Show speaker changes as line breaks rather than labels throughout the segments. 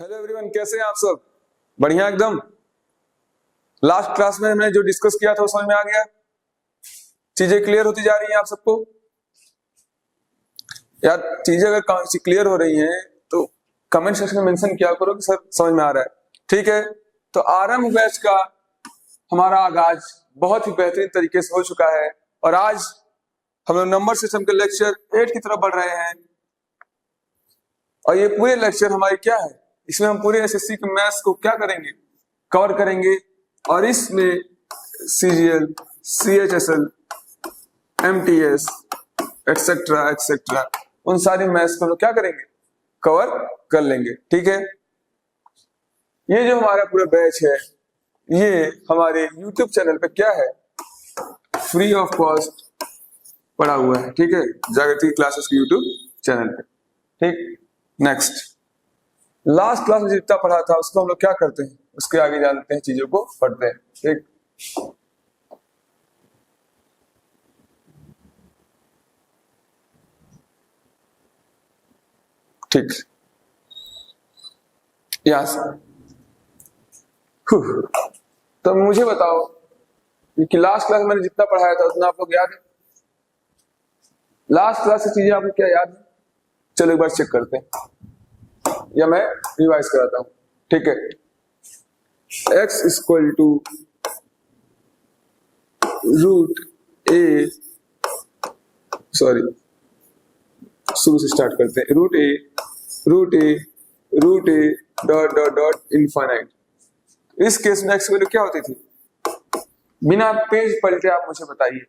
Hello everyone, कैसे हैं आप सब? बढ़िया एकदम। लास्ट क्लास में हमने जो डिस्कस किया था वो समझ में आ गया? चीजें क्लियर होती जा रही हैं आप सबको? यार चीजें अगर क्लियर हो रही हैं तो कमेंट सेक्शन में मेंशन किया करो कि सर समझ में आ रहा है। ठीक है, तो आरंभ बैच का हमारा आगाज बहुत ही बेहतरीन तरीके से हो चुका है और आज हम लोग नंबर सिस्टम के लेक्चर 8 की तरफ बढ़ रहे हैं। और ये पूरे लेक्चर हमारे क्या है, इसमें हम पूरे एसएससी के मैथ्स को क्या करेंगे, कवर करेंगे। और इसमें CGL, CHSL, MTS etcetera etcetera उन सारी मैथ्स को हम लोग क्या करेंगे, कवर कर लेंगे। ठीक है, ये जो हमारा पूरा बैच है ये हमारे YouTube चैनल पे क्या है, फ्री ऑफ कॉस्ट पड़ा हुआ है। ठीक है, जागृति क्लासेस के YouTube चैनल पे। ठीक, नेक्स्ट लास्ट क्लास में जितना पढ़ा था उसको हम लोग क्या करते हैं, उसके आगे जानते हैं, चीजों को पढ़ते हैं। ठीक, ठीक, यहां से तो मुझे बताओ कि लास्ट क्लास में मैंने जितना पढ़ाया था उतना आप लोग याद है? लास्ट क्लास की चीजें आपको क्या याद है? चलो एक बार चेक करते हैं या मैं रिवाइज कराता हूं। ठीक है, x equal to root a, sorry शुरू से स्टार्ट करते हैं। Root a dot dot dot infinite. इस केस में x वैल्यू क्या होती थी? बिना पेज पलटे आप मुझे बताइए,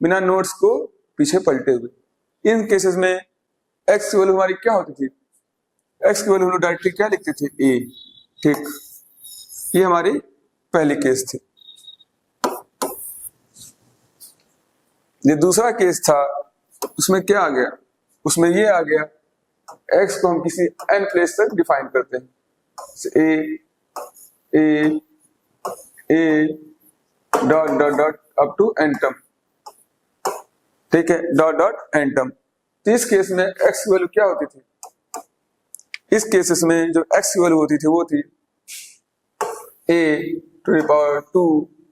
बिना नोट्स को पीछे पलटे हुए। इन केसेस में x की वैल्यू हमारी क्या होती थी? x की वैल्यू हम लोग डायरेक्टली क्या लिखते थे? a। ठीक, ये हमारी पहली केस थी। ये दूसरा केस था, उसमें क्या आ गया? उसमें ये आ गया x को हम किसी n प्लेस तक डिफाइन करते हैं, a dot dot dot up to n term. ठीक है, डॉट डॉट n टर्म। तो इस केस में x की वैल्यू क्या होती थी? इस केसेस में जो x की वैल्यू होती थी वो थी a to the power 2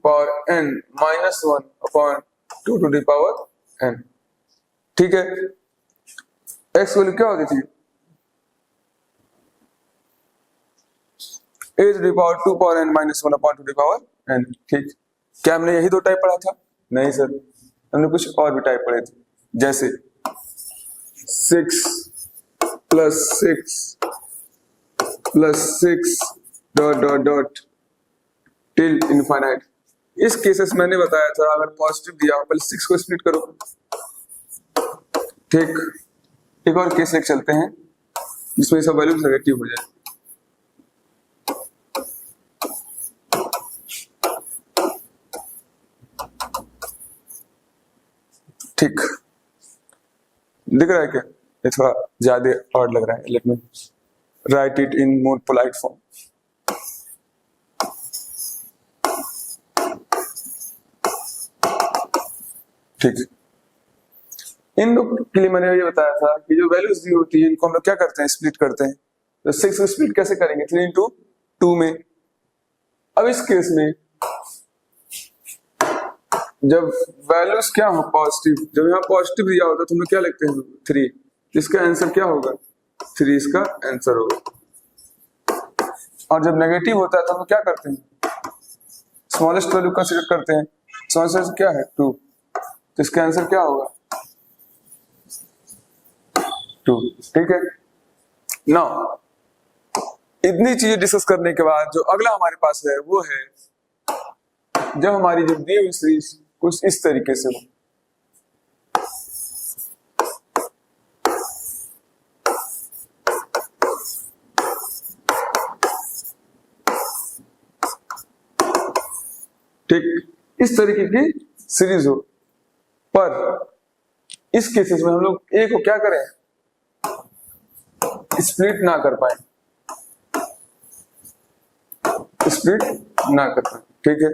power n minus 1 upon 2 to the power n। ठीक है, x की वैल्यू क्या होती थी? a to the power 2 power n minus 1 upon 2 to the power n। ठीक, क्या हमने यही दो टाइप पढ़ा था? नहीं सर, हमने कुछ और भी टाइप पढ़े थे, जैसे 6 plus 6 plus 6 dot dot dot till infinite. इस केसेस मैंने बताया था, अगर पॉजिटिव दिया हो पहले 6 को स्प्लिट करो। ठीक, एक और केस एक चलते हैं जिसमें सब वैल्यू नेगेटिव हो जाए। ठीक, दिख रहा है क्या? ये थोड़ा ज्यादा ऑड लग रहा है, let me right it in more polite form. ठीक, इन लोग के लिए मैंने ये बताया था कि जो वैल्यूज दी होती है इनको हम लोग क्या करते हैं, स्प्लिट करते हैं। तो 6 को स्प्लिट कैसे करेंगे? 3 इंटू 2 में। अब इस केस में जब वैल्यूज क्या हो पॉजिटिव, जब यहाँ पॉजिटिव दिया होता तो हम लोग क्या लिखते हैं? 3। इसका आंसर क्या होगा? 3 इसका आंसर होगा। और जब नेगेटिव होता है तो हम क्या करते हैं? स्मॉलेस्ट वैल्यू कंसीडर करते हैं। स्मॉलेस्ट क्या है? 2। तो इसका आंसर क्या होगा? 2। ठीक है, नाउ इतनी चीजें डिस्कस करने के बाद जो अगला हमारे पास है वो है जब हमारी जो दी हुई सीरीज कुछ इस तरीके से हो। ठीक, इस तरीके की सीरीज हो, पर इस केसेस में हम लोग ए को क्या करें? स्प्लिट ना कर पाए, स्प्लिट ना कर पाए। ठीक है,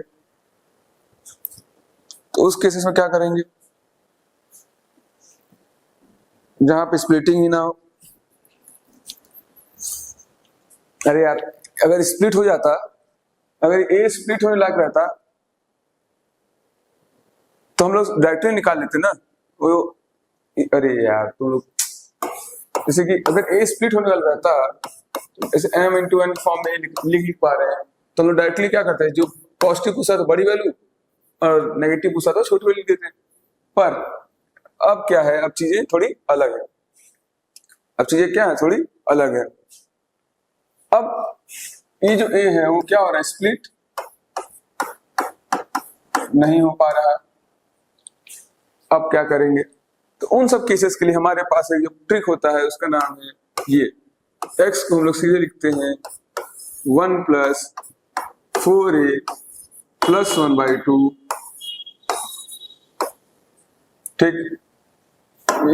तो उस केसेस में क्या करेंगे? जहां पे स्प्लिटिंग ही ना हो अरे यार, अगर स्प्लिट हो जाता, अगर ए स्प्लिट होने लायक रहता तो हम लोग डायरेक्टली निकाल लेते ना वो। अरे यार तुम लोग, जैसे कि अगर ए स्प्लिट होने वाला रहता, जैसे m इंटू एन फॉर्म में लिख पा रहे हैं, तो हम लोग डायरेक्टली क्या करते हैं, जो पॉजिटिव पूछा तो बड़ी वैल्यू और नेगेटिव पूछा तो छोटी वैल्यू देते हैं। पर अब क्या है, अब चीजें थोड़ी अलग है। अब चीजें क्या है, थोड़ी अलग है। अब ये जो ए है वो क्या हो रहा है, स्प्लिट नहीं हो पा रहा है। अब क्या करेंगे, तो उन सब केसेस के लिए हमारे पास एक जो ट्रिक होता है उसका नाम है ये, x को हम लोग सीधे लिखते हैं 1 प्लस 4a प्लस 1/2। ठीक,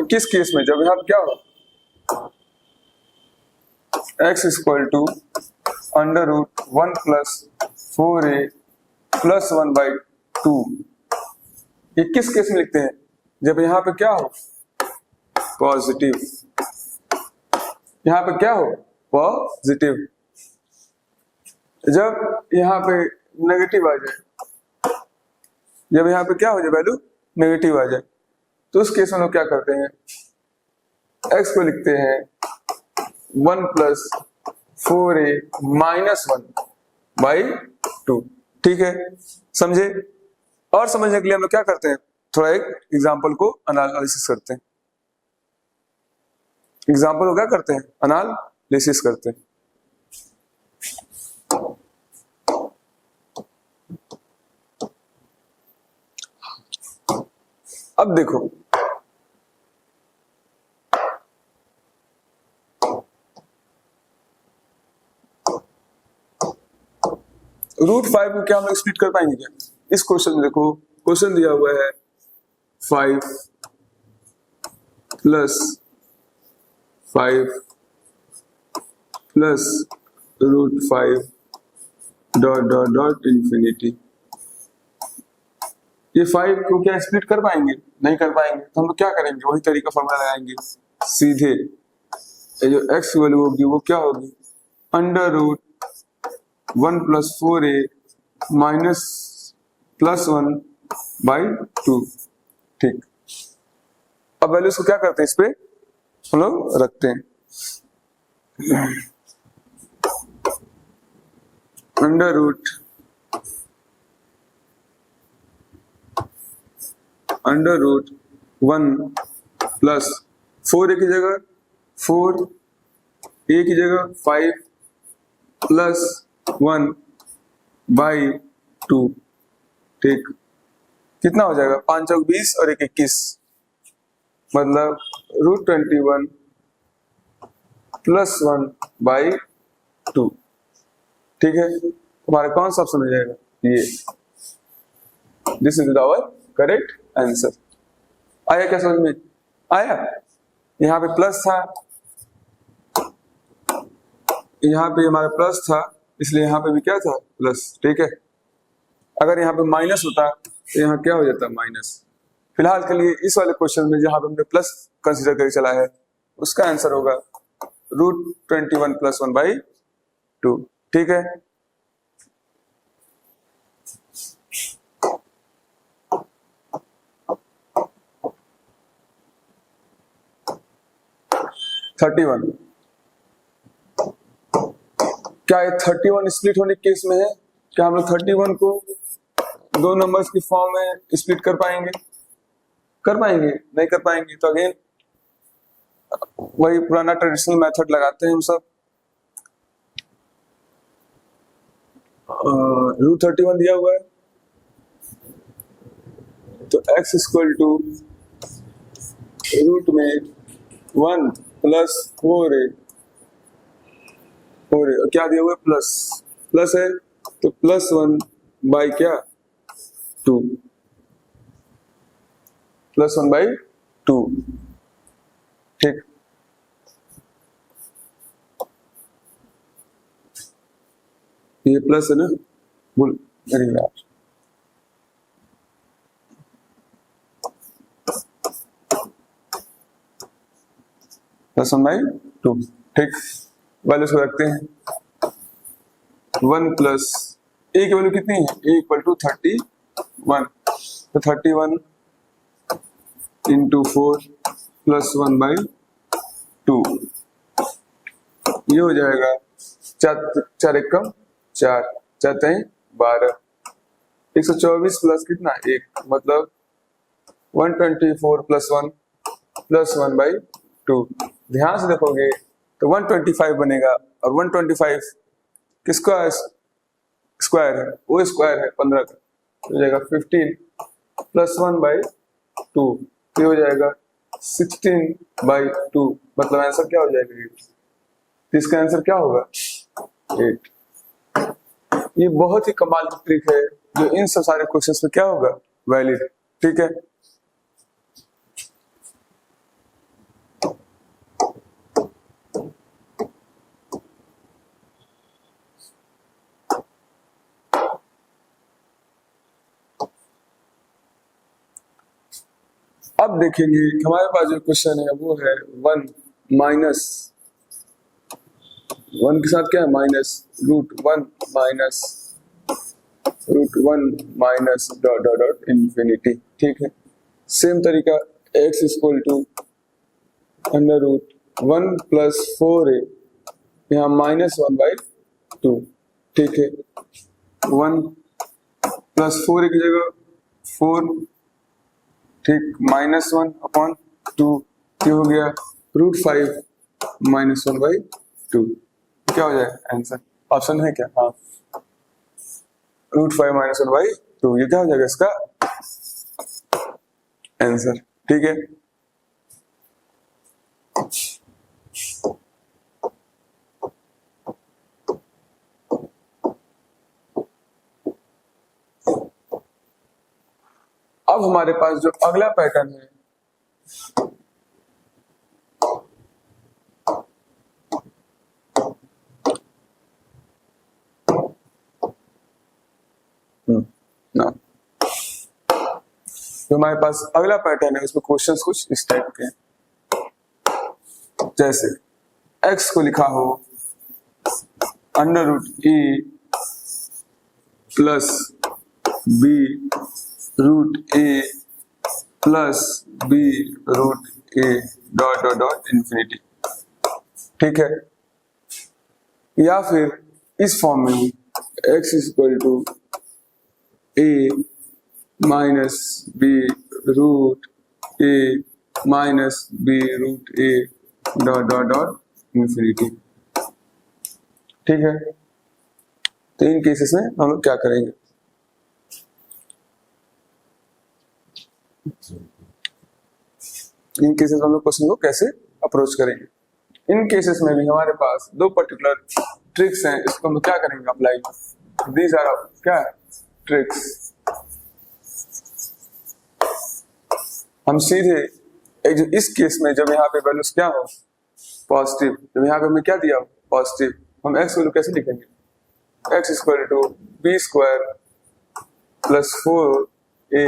किस केस में, जब यहाँ क्या हो, x equal to under root 1 plus 4a plus 1/2। ये किस केस में लिखते हैं, जब यहाँ पे क्या हो, पॉजिटिव। यहाँ पे क्या हो, पॉजिटिव। जब यहाँ पे नेगेटिव आ जाए, जब यहाँ पे क्या हो जाए, वैल्यू नेगेटिव आ जाए, तो उस केस में लोग क्या करते हैं, x को लिखते हैं 1 प्लस 4a माइनस 1/2। ठीक है, समझे। और समझने के लिए हम लोग क्या करते हैं, थोड़ा एक एग्जाम्पल को एनालिसिस करते हैं। एग्जाम्पल को क्या करते हैं, एनालिसिस करते हैं। अब देखो, √5 को क्या हम लोग स्प्लिट कर पाएंगे क्या? इस क्वेश्चन में देखो, क्वेश्चन दिया हुआ है 5 plus 5 plus √5 dot dot dot infinity. ये 5 को क्या स्प्लिट कर पाएंगे? नहीं कर पाएंगे। तो हम लोग क्या करेंगे, वही तरीका फॉर्मूला लगाएंगे, सीधे ये जो x की वैल्यू होगी वो क्या होगी, under root 1 plus 4a minus plus 1/2। ठीक, अब वैल्यूज को क्या करते हैं, इस पे हम लोग रखते हैं, अंडर रूट 1 प्लस 4a की जगह 4a की जगह 5 प्लस 1/2। ठीक, कितना हो जाएगा, 5 चौक 20 और 1 21, मतलब √21 प्लस 1/2। ठीक है, हमारा कौन सा ऑप्शन हो जाएगा, ये। This is our correct answer. आया क्या समझ में, आया। यहाँ पे प्लस था, यहाँ पे हमारा प्लस था, इसलिए यहाँ पे भी क्या था, प्लस। ठीक है, अगर यहाँ पे माइनस होता तो यहाँ क्या हो जाता, माइनस। फिलहाल के लिए इस वाले क्वेश्चन में जहाँ पे हमने प्लस कंसीडर करके चला है, उसका आंसर होगा √21 प्लस 1/2। ठीक है, √31। क्या ये 31 स्प्लिट होने के केस में है? क्या हम लोग 31 को दो नंबर्स की फॉर्म में स्प्लिट कर पाएंगे? कर पाएंगे? नहीं कर पाएंगे। तो अगेन वही पुराना ट्रेडिशनल मेथड लगाते हैं हम सब। √31 दिया हुआ है, तो x इक्वल टू रूट में 1 प्लस 4a, क्या दिया हुआ है, प्लस। प्लस है तो प्लस 1/2, प्लस 1/2। ठीक, ये प्लस है ना, बोल अरे यार, +1/2। ठीक, वैल्यूज को रखते हैं। 1 प्लस ए की वैल्यू कितनी है, ए इक्वल टू 31, तो 31 इंटू 4 प्लस 1/2, ये हो जाएगा 4 एकम 4, 4 तेईं 12, 124 प्लस कितना 1, मतलब 124 प्लस 1 प्लस 1/2। ध्यान से देखोगे तो 125 बनेगा, और 125 किसका स्क्वायर है, वो स्क्वायर है 15 का, तो हो जाएगा 15 प्लस 1/2, तो हो जाएगा 16/2, मतलब आंसर क्या हो जाएगा 8। तो इसका आंसर क्या होगा 8। ये बहुत ही कमाल की ट्रिक है जो इन सब सारे क्वेश्चंस में क्या होगा वैलिड। ठीक है, अब देखेंगे हमारे पास जो क्वेश्चन है वो है 1 माइनस 1 के साथ क्या है minus √1 minus √1 minus dot dot dot infinity. ठीक है, सेम तरीका x equal to √1 plus 4a, यहाँ -1/2। ठीक है, 1 प्लस 4a की जगह 4, ठीक, -1/2, ये हो गया √5 -1/2। क्या हो जाएगा आंसर, ऑप्शन है क्या, हाँ √5 -1/2, ये क्या हो जाएगा इसका आंसर। ठीक है, अब हमारे पास जो अगला पैटर्न है ना, जो हमारे पास अगला पैटर्न है उसमें क्वेश्चंस कुछ इस टाइप के हैं, जैसे x को लिखा हो √e plus b √a plus b √a dot dot dot infinity. ठीक है, या फिर इस फॉर्म में x equal to a minus b √a minus b √a dot dot dot infinity. ठीक है, तो इन केसेस में हम लोग क्या करेंगे, इन केसेस में हम लोग क्वेश्चन को कैसे अप्रोच करेंगे। इन केसेस में भी हमारे पास दो पर्टिकुलर ट्रिक्स हैं, इसको हम क्या करेंगे अप्लाई। दीज आर क्या ट्रिक्स, हम सीधे एक जो इस केस में जब यहाँ पे वैल्यूज क्या हो पॉजिटिव, जब यहाँ पे हमें क्या दिया हो पॉजिटिव, हम x वैल्यू कैसे लिखेंगे, x equal to b square plus 4a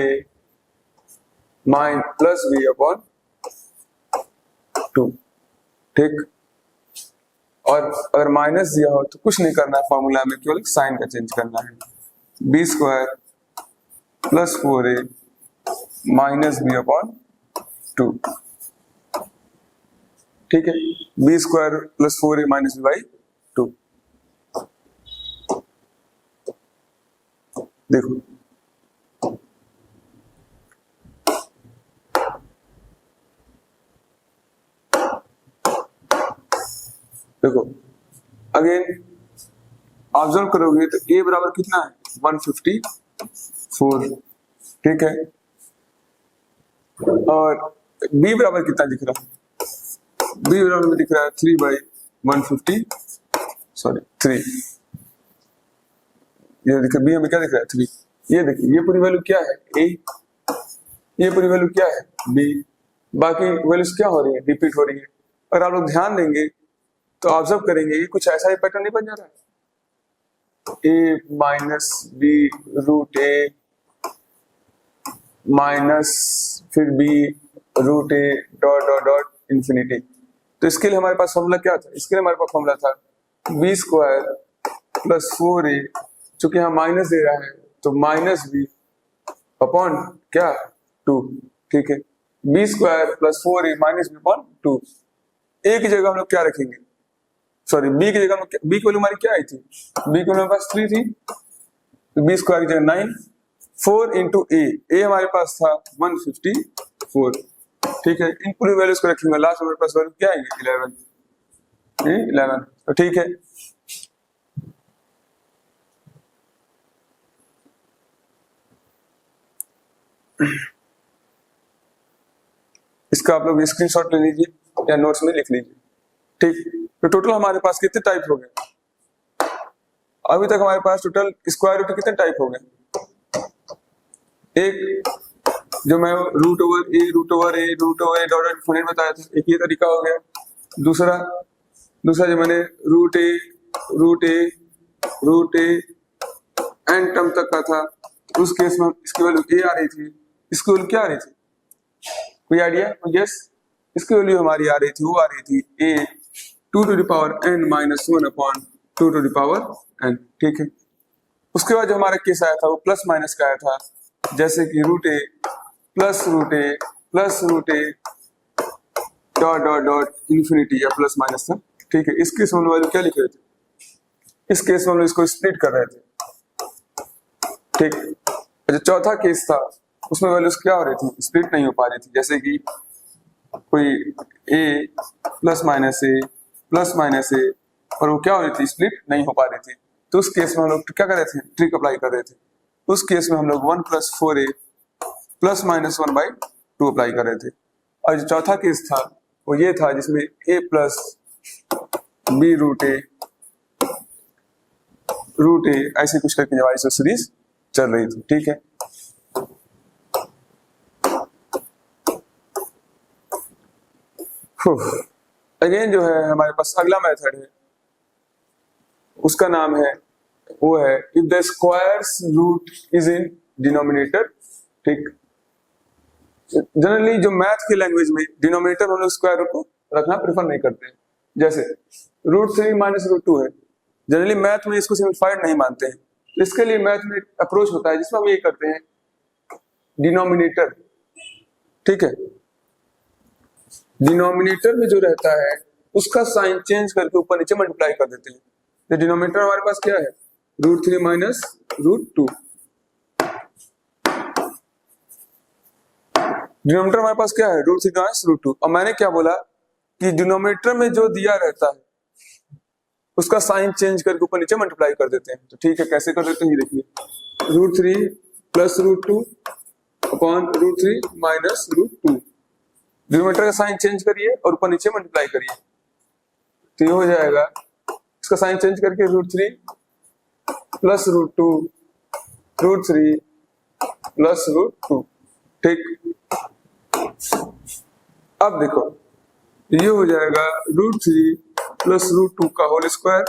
plus b upon 2। ठीक, और अगर माइनस दिया हो तो कुछ नहीं करना है, फॉर्मूला में केवल साइन का चेंज करना है, b square plus 4a minus b upon 2। ठीक है, b square plus 4a minus b by 2। देखो देखो अगेन ऑब्जर्व करोगे तो a बराबर कितना है 154। ठीक है, और b बराबर कितना दिख रहा है, b बराबर में दिख रहा है 3/150, सॉरी 3, ये देखिए b हमें क्या दिख रहा है 3, ये देखिए ये पूरी वैल्यू क्या है a, ये पूरी वैल्यू क्या है b, बाकी वैल्यूज क्या हो रही है रिपीट हो रही है। अगर आप लोग ध्यान देंगे तो ऑब्जर्व करेंगे ये कुछ ऐसा ही पैटर्न नहीं बन जा रहा है, a minus b √a minus फिर b √a dot dot dot infinity. तो इसके लिए हमारे पास फॉर्मूला क्या था, इसके लिए हमारे पास फॉर्मूला था b स्क्वायर प्लस 4a, चूंकि यहाँ माइनस दे रहा है तो माइनस b अपॉन क्या 2, ठीक है। b square plus 4a minus b upon 2। a की जगह हम लोग क्या रखेंगे, सॉरी b की जगह b की वैल्यू हमारी क्या आई थी, b की वैल्यू हमारे पास 3 थी, तो b स्क्वायर की जगह 9, 4 इंटू a हमारे पास था 154, ठीक है। इन पूरी वैल्यूज को रखेंगे, लास्ट हमारे पास वैल्यू क्या आएंगे 11, तो ठीक है। इसका आप लोग स्क्रीनशॉट ले लीजिए या नोट्स में लिख लीजिए, ठीक। तो टोटल हमारे पास कितने टाइप हो गए, अभी तक हमारे पास टोटल स्क्वायर रूट कितने टाइप हो गए, एक जो मैं root over a dot different बताया था, एक ये तरीका हो गया। दूसरा जो मैंने रूट ए एन टर्म तक का था, उस केस में इसकी वैल्यू ए आ रही थी, इसकी वैल्यू क्या आ रही थी, कोई आइडिया, यस, इसकी वैल्यू हमारी आ रही थी, वो आ रही थी a 2 to the power n minus 1 upon 2 to the power n, ठीक है। उसके बाद जो हमारा केस आया था वो प्लस माइनस का आया था, जैसे कि root a plus root a dot infinity या प्लस माइनस था, ठीक है। इस केस में हम लोग क्या लिख रहे थे, इस केस में हम लोग इसको स्प्लिट कर रहे थे, ठीक। जो चौथा केस था उसमें वैल्यूज क्या हो रही थी, स्प्लिट नहीं हो पा रही थी, जैसे कि कोई a प्लस माइनस ए और वो क्या हो रही थी, स्प्लिट नहीं हो पा रही थी। तो उस केस में हम लोग क्या कर रहे थे, ट्रिक अप्लाई कर रहे थे। उस केस में हम लोग 1 plus 4a plus minus 1/2 apply कर रहे थे। और जो चौथा केस था वो ये था जिसमें a प्लस b रूट ए ऐसे कुछ करके हमारी सीरीज चल रही थी, ठीक है। अगेन जो है हमारे पास अगला मेथड है, उसका नाम है वो है if the squares root is in denominator, ठीक। जनरली जो मैथ की लैंग्वेज में डिनोमिनेटर हम लोग स्क्वायर रूट को रखना प्रेफर नहीं करते हैं, जैसे √3 माइनस √2 है, जनरली मैथ में इसको सिंप्लीफाइड नहीं मानते हैं। तो इसके लिए मैथ में अप्रोच होता है जिसमें हम ये करते हैं डिनोमिनेटर, ठीक है। डिनोमिनेटर में जो रहता है उसका साइन चेंज करके ऊपर नीचे मल्टीप्लाई कर देते हैं। तो डिनोमिनेटर हमारे पास क्या है, √3 माइनस √2, डिनोमिनेटर हमारे पास क्या है √3 माइनस √2। और मैंने क्या बोला कि डिनोमिनेटर में जो दिया रहता है उसका साइन चेंज करके ऊपर नीचे मल्टीप्लाई कर देते हैं। तो ठीक है, कैसे कर देते हैं ये देखिए, √3 प्लस √2 अपॉन √3 माइनस √2, डिनोमिनेटर का साइन चेंज करिए और ऊपर नीचे मल्टीप्लाई करिए, तो ये हो जाएगा, इसका साइन चेंज करके √3 प्लस √2 √3 प्लस √2, ठीक। अब देखो ये हो जाएगा √3 प्लस √2 का होल स्क्वायर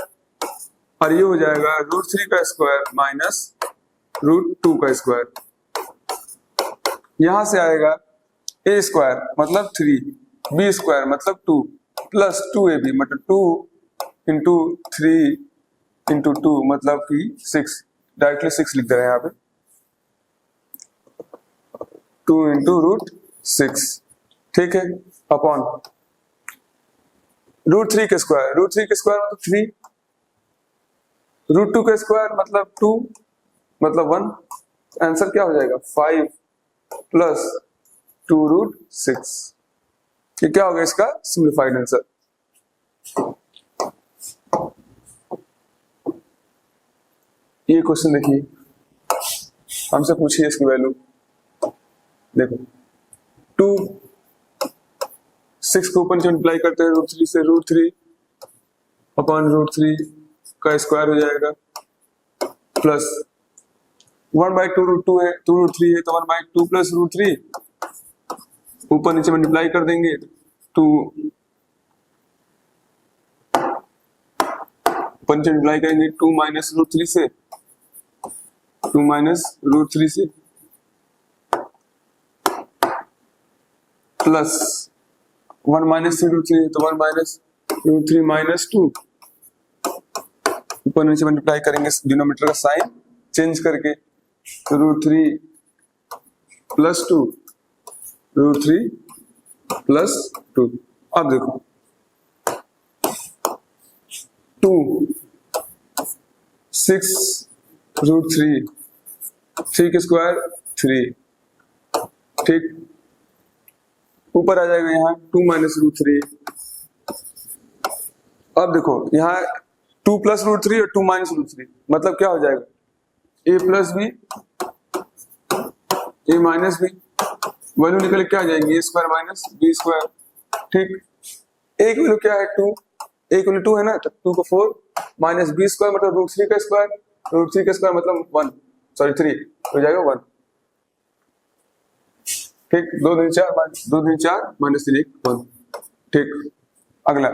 और ये हो जाएगा √3 का स्क्वायर माइनस √2 का स्क्वायर। यहां से आएगा a स्क्वायर मतलब 3, b स्क्वायर मतलब 2 प्लस 2ab मतलब 2 इंटू 3 इंटू 2 मतलब कि 6, डायरेक्टली 6 लिख दे रहे हैं यहाँ पे, 2 इंटू √6, ठीक है, अपॉन √3 के स्क्वायर, √3 के स्क्वायर मतलब 3, √2 के स्क्वायर मतलब 2 मतलब 1, आंसर क्या हो जाएगा 5 प्लस 2√6। ये क्या होगा इसका सिंप्लीफाइड आंसर। ये क्वेश्चन देखिए, हमसे पूछिए इसकी वैल्यू, देखो 2 6 को ऊपर मल्टीप्लाई करते हैं √3 से, √3 अपॉन √3 का स्क्वायर हो जाएगा प्लस 1/2 √2 है, 2 √3 है तो 1/2 प्लस √3, ऊपर नीचे मल्टीप्लाई कर देंगे 2, ऊपर नीचे मल्टीप्लाई करेंगे 2 माइनस √3 से, 2 माइनस √3 से प्लस 1 माइनस √3 तो 1 माइनस √3 माइनस 2 ऊपर नीचे मल्टीप्लाई करेंगे डिनोमिनेटर का साइन चेंज करके, तो √3 + 2 √3 + 2। अब देखो 2 6 √3 3 के स्क्वायर 3, ठीक। ऊपर आ जाएगा यहाँ 2 - √3। अब देखो यहाँ 2 + √3 और 2 - √3 मतलब क्या हो जाएगा, a + b a - b, value निकल क्या आ जाएंगे, a² - b², ठीक। a की वैल्यू क्या है 2, a की वैल्यू 2 है ना, तो 2 को 4 - b² मतलब √3 का स्क्वायर, √3 का स्क्वायर मतलब 1, सॉरी 3 हो जाएगा 1, ठीक। 2 दूनी 4 -3 1, ठीक। अगला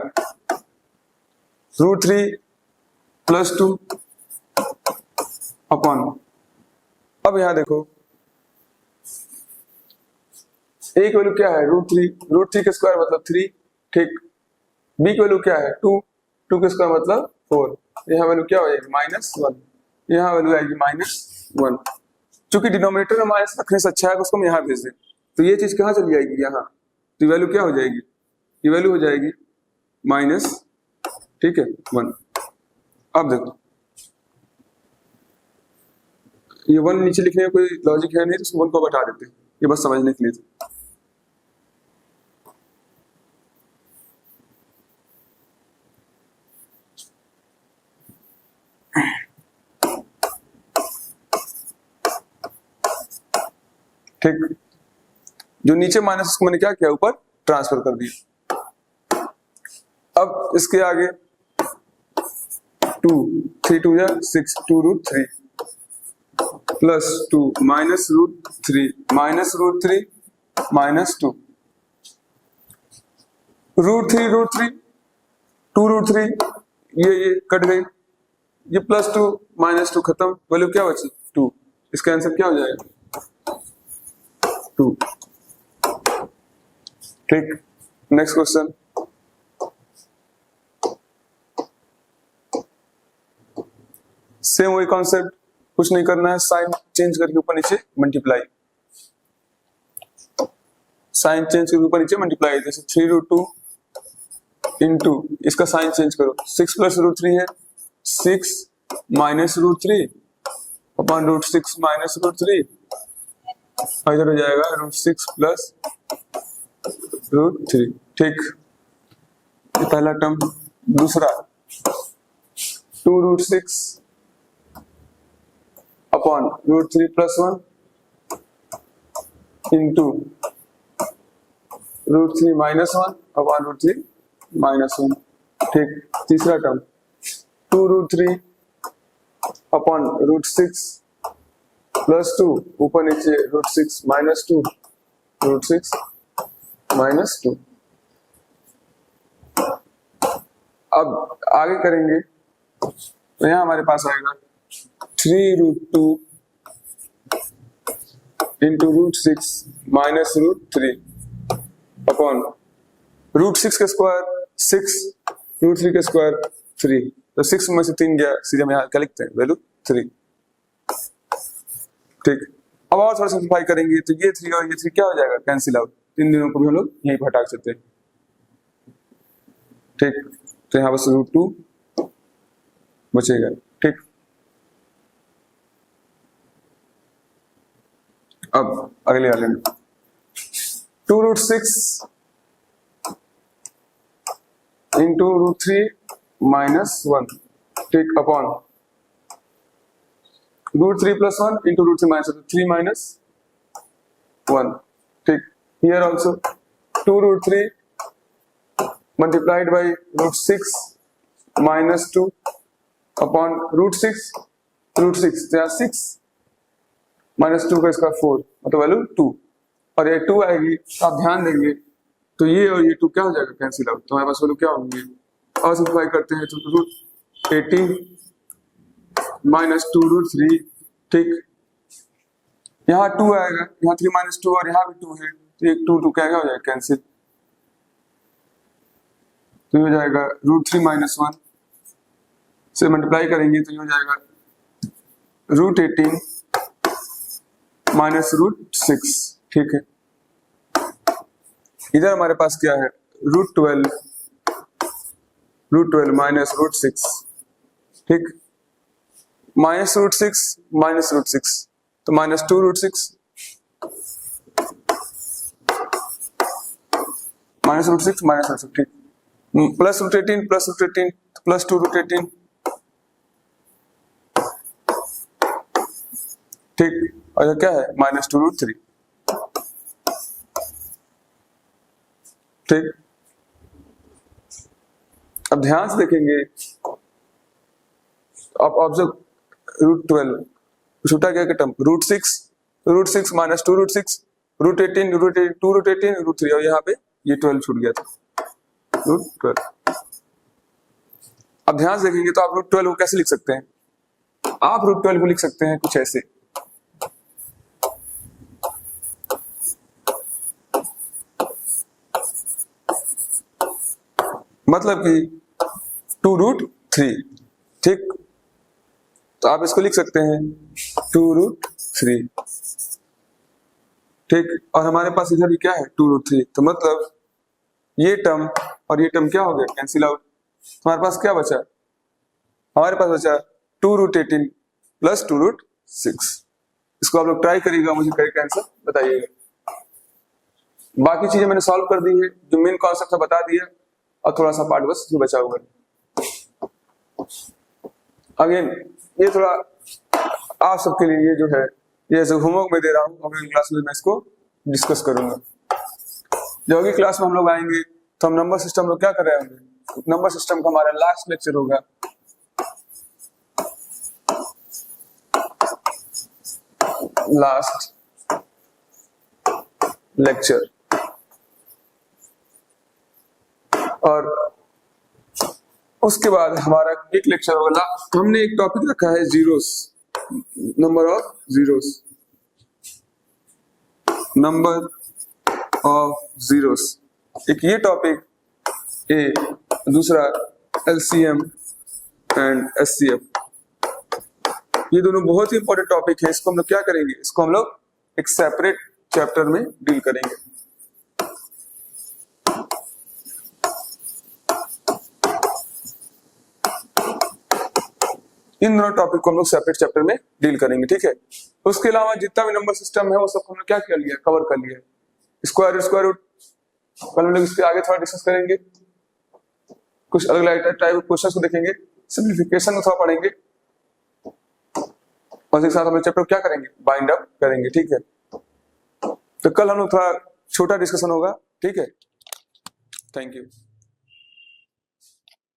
√3 + 2 अपॉन, अब यहां देखो a की वैल्यू क्या है √3 का स्क्वायर मतलब 3, ठीक। b की वैल्यू क्या है 2 का स्क्वायर मतलब 4, यहाँ वैल्यू क्या हो जाएगी -1, यहाँ वैल्यू आएगी -1। चूंकि डिनोमिनेटर में माइनस रखने से अच्छा है उसको हम यहाँ भेज दें, तो ये चीज कहाँ चली जाएगी यहाँ, तो वैल्यू क्या हो जाएगी, ये वैल्यू हो जाएगी -, ठीक है 1। अब देखो ये 1 नीचे लिखने में कोई लॉजिक है नहीं, तो 1 को हटा देते हैं, ये बस समझने के लिए था। ठीक, जो नीचे माइनस उसको मैंने क्या किया, ऊपर ट्रांसफर कर दिया। अब इसके आगे 2 3 2 6 2 √3 + 2 -√3 -√3 -2 √3 2 √3 ये कट गई, ये +2 -2 खत्म, वैल्यू क्या बची 2, इसका आंसर क्या हो जाएगा 2, ठीक। नेक्स्ट क्वेश्चन, सेम वही कॉन्सेप्ट, कुछ नहीं करना है, साइन चेंज करके ऊपर नीचे मल्टीप्लाई, साइन चेंज करके ऊपर नीचे मल्टीप्लाई, जैसे 3 √2 इंटू इसका साइन चेंज करो, 6 + √3 है 6 -√3 अपॉन √6 -√3, इधर हो जाएगा √6 + √3, ठीक। ये पहला टर्म। दूसरा 2 √6 अपॉन √3 + 1 इंटू √3 - 1 अपॉन √3 - 1, ठीक। तीसरा टर्म 2 √3 अपॉन √6 + 2 ऊपर नीचे √6 - 2 √6 - 2। अब आगे करेंगे तो यहाँ हमारे पास आएगा 3 √2 इंटू √6 -√3 अपॉन √6 का स्क्वायर 6 √3 का स्क्वायर 3, तो 6 में से 3 गया, सीधे हम यहाँ क्या लिखते हैं वैल्यू 3, ठीक। अब और थोड़ा सिंप्लीफाई करेंगे तो ये 3 और ये 3 क्या हो जाएगा, कैंसिल आउट, इन दोनों को भी हम लोग यहीं पर हटा सकते हैं, ठीक। तो यहाँ बस √2 बचेगा, ठीक। अब अगले वाले में 2 √6 इंटू √3 - 1, ठीक, अपॉन √3 + 1 इंटू √3 - 1, 3 - 1, ठीक। Here also 2 √3 multiplied by √6 - 2 upon √6 तो यहाँ 6 - 2 का इसका 4 मतलब वैल्यू 2, और ये 2 आएगी, आप ध्यान देंगे तो ये और ये 2 क्या हो जाएगा, कैंसिल आउट, तो हमारे पास वैल्यू क्या होंगे, और सिंप्लीफाई करते हैं तो √18 - 2 √3, ठीक। यहाँ 2 आएगा, यहाँ 3 - 2 और यहाँ भी 2 है, तो एक 2 क्या हो जाएगा कैंसिल, तो हो जाएगा √3 - 1 से मल्टीप्लाई करेंगे तो ये हो जाएगा √18 माइनस √6, ठीक है। इधर हमारे पास क्या है, √12 माइनस √6, ठीक, माइनस √6 तो माइनस 2√6 माइनस √6 ठीक, प्लस √18 प्लस 2√18, ठीक, और ये क्या है माइनस 2√3, ठीक। अब ध्यान से देखेंगे, आप ऑब्जर्व √12 छोटा क्या टर्म √6 माइनस 2√6 √18 2√18 और यहाँ पे ये 12 छूट गया था √12। अब ध्यान से देखेंगे तो आप √12 को कैसे लिख सकते हैं, आप √12 को लिख सकते हैं कुछ ऐसे, मतलब कि 2√3, ठीक, तो आप इसको लिख सकते हैं 2√3, ठीक, और हमारे पास इधर भी क्या है 2√3, तो मतलब ये टर्म और ये टर्म क्या हो गया, कैंसिल आउट। हमारे पास क्या बचा, हमारे पास बचा 2√18 प्लस 2√6। इसको आप लोग ट्राई करिएगा, मुझे करेक्ट आंसर बताइएगा। बाकी चीजें मैंने सॉल्व कर दी है, जो मेन कॉन्सेप्ट था बता दिया, और थोड़ा सा पार्ट बस जो बचा हुआ है। अगेन ये थोड़ा आप सबके लिए जो है, ये जो होमवर्क में दे रहा हूँ, अगली क्लास में मैं इसको डिस्कस करूंगा। जो अगली क्लास में हम लोग आएंगे तो हम नंबर सिस्टम लोग क्या कर रहे होंगे, नंबर सिस्टम का हमारा लास्ट लेक्चर होगा, लास्ट लेक्चर, और उसके बाद हमारा एक लेक्चर होगा, हमने एक टॉपिक रखा है zeros, number of zeros, number of zeros, एक ये टॉपिक ए, दूसरा LCM एंड SCF, ये दोनों बहुत ही इंपॉर्टेंट टॉपिक है। इसको हम लोग क्या करेंगे, इसको हम लोग एक सेपरेट चैप्टर में डील करेंगे। इन दोनों टॉपिक को हम लोग सेपरेट चैप्टर में डील करेंगे, ठीक है। उसके अलावा जितना भी नंबर सिस्टम है वो सब हमने क्या कर लिया, कवर कर लिया। स्क्वायर रूट कल हम लोग इसके आगे थोड़ा डिस्कस करेंगे, कुछ अलग अलग टाइप ऑफ क्वेश्चंस को देखेंगे, सिंप्लीफिकेशन को थोड़ा पढ़ेंगे, और इसके साथ हम लोग चैप्टर क्या करेंगे, बाइंड अप करेंगे, ठीक है। तो कल हम लोग थोड़ा छोटा डिस्कशन होगा, ठीक है। Thank you.